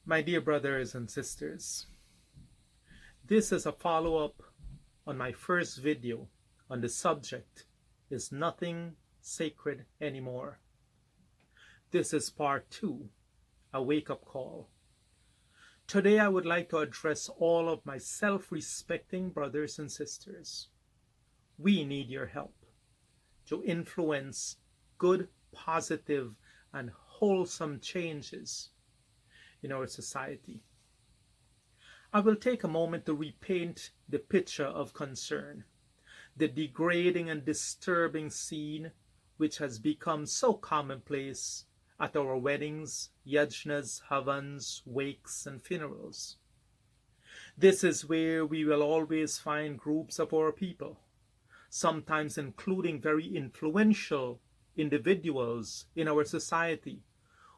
My dear brothers and sisters, this is a follow-up on my first video on the subject, Is Nothing Sacred Anymore? This is part 2, a wake-up call. Today I would like to address all of my self-respecting brothers and sisters. We need your help to influence good, positive, and wholesome changes in our society. I will take a moment to repaint the picture of concern, the degrading and disturbing scene which has become so commonplace at our weddings, Yajnas, Havans, wakes, and funerals. This is where we will always find groups of our people, sometimes including very influential individuals in our society,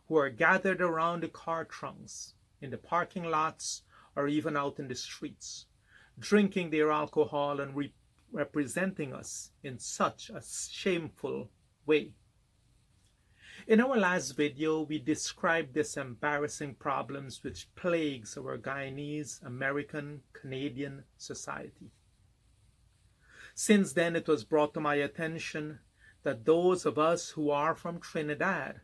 who are gathered around the car trunks, in the parking lots, or even out in the streets, drinking their alcohol and representing us in such a shameful way. In our last video, we described these embarrassing problems which plagues our Guyanese, American, Canadian society. Since then, it was brought to my attention that those of us who are from Trinidad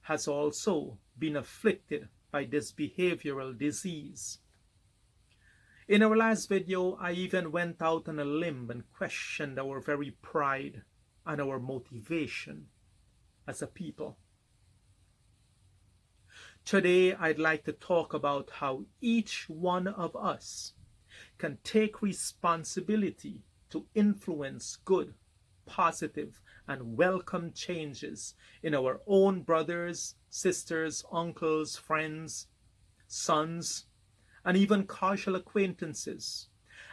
has also been afflicted by this behavioral disease. In our last video, I even went out on a limb and questioned our very pride and our motivation as a people. Today, I'd like to talk about how each one of us can take responsibility to influence good, positive, and welcome changes in our own brothers, sisters, uncles, friends, sons, and even casual acquaintances,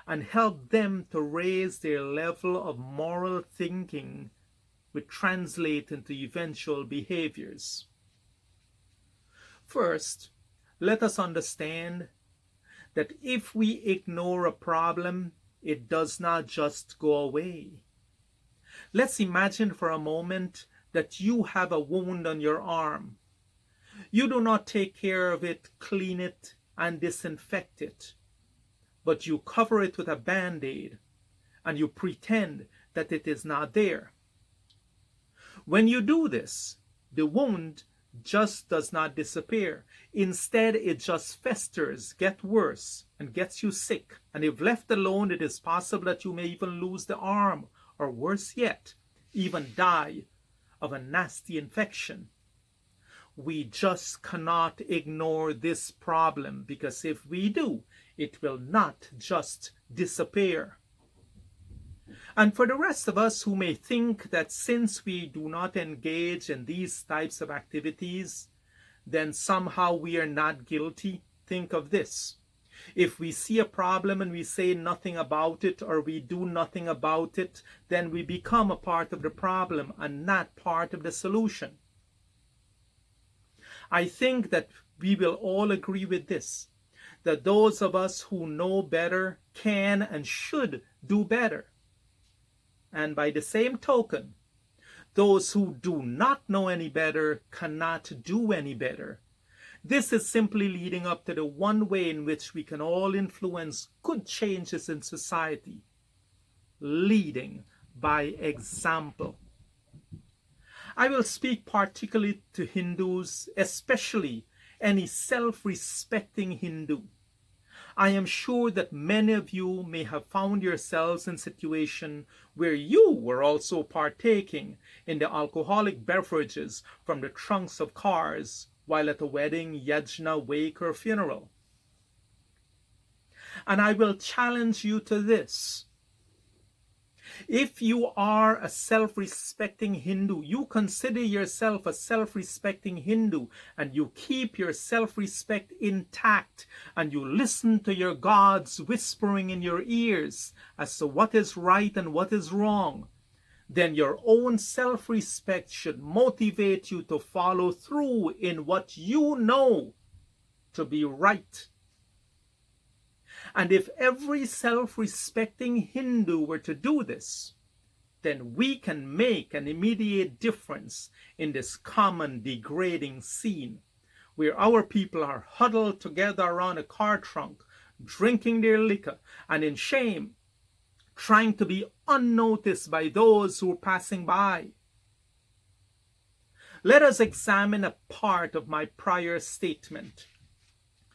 and help them to raise their level of moral thinking which translate into eventual behaviors. First, let us understand that if we ignore a problem, it does not just go away. Let's imagine for a moment that you have a wound on your arm. You do not take care of it, clean it, and disinfect it, but you cover it with a band-aid and you pretend that it is not there. When you do this, the wound just does not disappear. Instead, it just festers, gets worse, and gets you sick. And if left alone, it is possible that you may even lose the arm, or worse yet, even die of a nasty infection. We just cannot ignore this problem, because if we do, it will not just disappear. And for the rest of us who may think that since we do not engage in these types of activities, then somehow we are not guilty, think of this. If we see a problem and we say nothing about it, or we do nothing about it, then we become a part of the problem and not part of the solution. I think that we will all agree with this, that those of us who know better can and should do better. And by the same token, those who do not know any better cannot do any better. This is simply leading up to the one way in which we can all influence good changes in society, leading by example. I will speak particularly to Hindus, especially any self-respecting Hindu. I am sure that many of you may have found yourselves in a situation where you were also partaking in the alcoholic beverages from the trunks of cars while at a wedding, yajna, wake, or funeral. And I will challenge you to this. If you are a self-respecting Hindu, you consider yourself a self-respecting Hindu, and you keep your self-respect intact, and you listen to your gods whispering in your ears as to what is right and what is wrong, then your own self-respect should motivate you to follow through in what you know to be right. And if every self-respecting Hindu were to do this, then we can make an immediate difference in this common degrading scene where our people are huddled together around a car trunk, drinking their liquor, and in shame, trying to be unnoticed by those who are passing by. Let us examine a part of my prior statement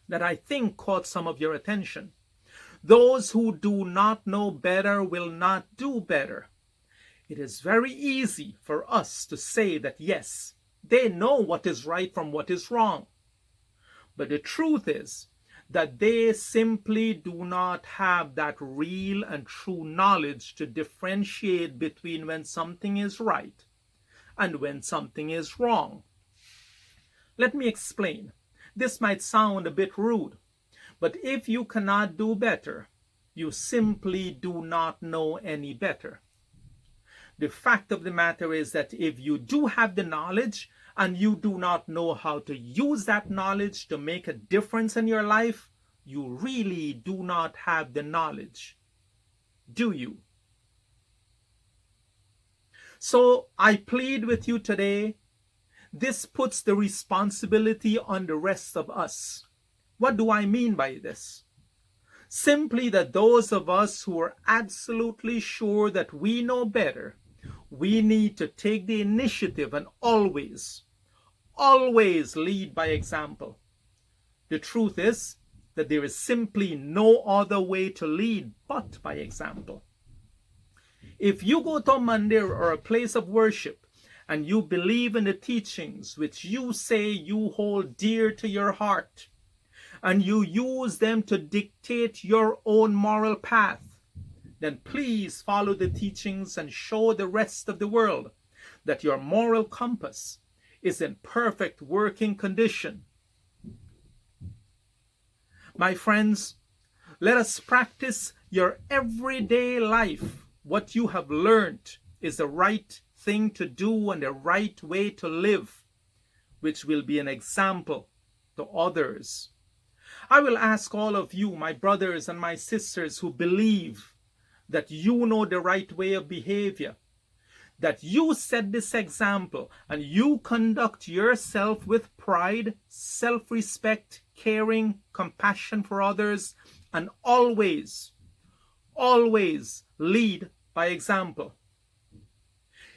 that I think caught some of your attention. Those who do not know better will not do better. It is very easy for us to say that yes, they know what is right from what is wrong. But the truth is that they simply do not have that real and true knowledge to differentiate between when something is right and when something is wrong. Let me explain. This might sound a bit rude, but if you cannot do better, you simply do not know any better. The fact of the matter is that if you do have the knowledge and you do not know how to use that knowledge to make a difference in your life, you really do not have the knowledge, do you? So I plead with you today, this puts the responsibility on the rest of us. What do I mean by this? Simply that those of us who are absolutely sure that we know better, we need to take the initiative and always lead by example. The truth is that there is simply no other way to lead but by example. If you go to a mandir or a place of worship and you believe in the teachings which you say you hold dear to your heart, and you use them to dictate your own moral path, then please follow the teachings and show the rest of the world that your moral compass is in perfect working condition. My friends, let us practice your everyday life. What you have learned is the right thing to do and the right way to live, which will be an example to others. I will ask all of you, my brothers and my sisters who believe that you know the right way of behavior, that you set this example and you conduct yourself with pride, self-respect, caring, compassion for others, and always lead by example.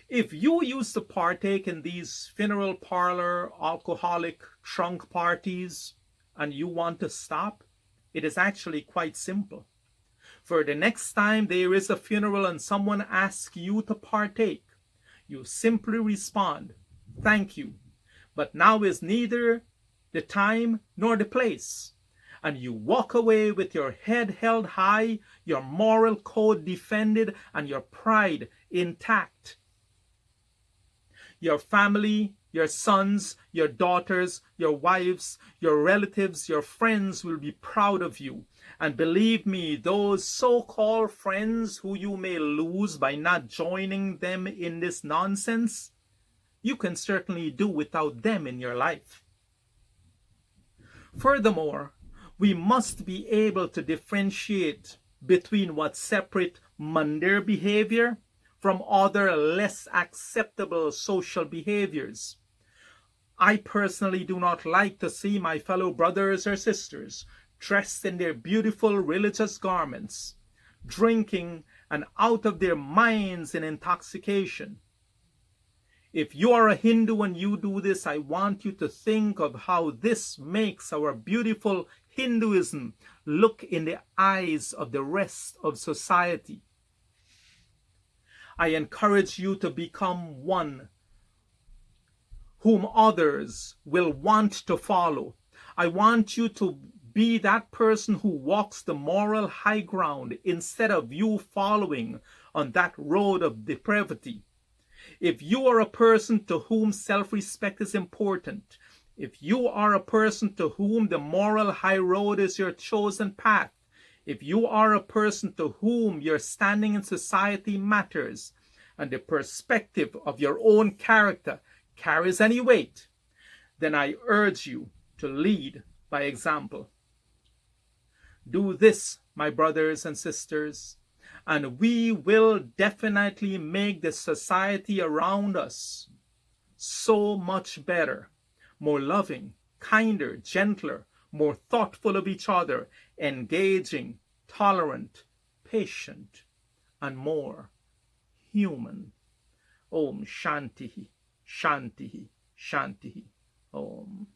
If you used to partake in these funeral parlor, alcoholic trunk parties, and you want to stop, it is actually quite simple. For the next time there is a funeral and someone asks you to partake, you simply respond, "Thank you, but now is neither the time nor the place." And you walk away with your head held high, your moral code defended, and your pride intact. Your family, your sons, your daughters, your wives, your relatives, your friends will be proud of you. And believe me, those so-called friends who you may lose by not joining them in this nonsense, you can certainly do without them in your life. Furthermore, we must be able to differentiate between what separate mandir behavior from other less acceptable social behaviors. I personally do not like to see my fellow brothers or sisters dressed in their beautiful religious garments, drinking and out of their minds in intoxication. If you are a Hindu and you do this, I want you to think of how this makes our beautiful Hinduism look in the eyes of the rest of society. I encourage you to become one whom others will want to follow. I want you to be that person who walks the moral high ground instead of you following on that road of depravity. If you are a person to whom self-respect is important, if you are a person to whom the moral high road is your chosen path, if you are a person to whom your standing in society matters, and the perspective of your own character carries any weight, then I urge you to lead by example. Do this, my brothers and sisters, and we will definitely make the society around us so much better, more loving, kinder, gentler, more thoughtful of each other, engaging, tolerant, patient, and more human. Om Shanti, Shanti, Shanti. Om.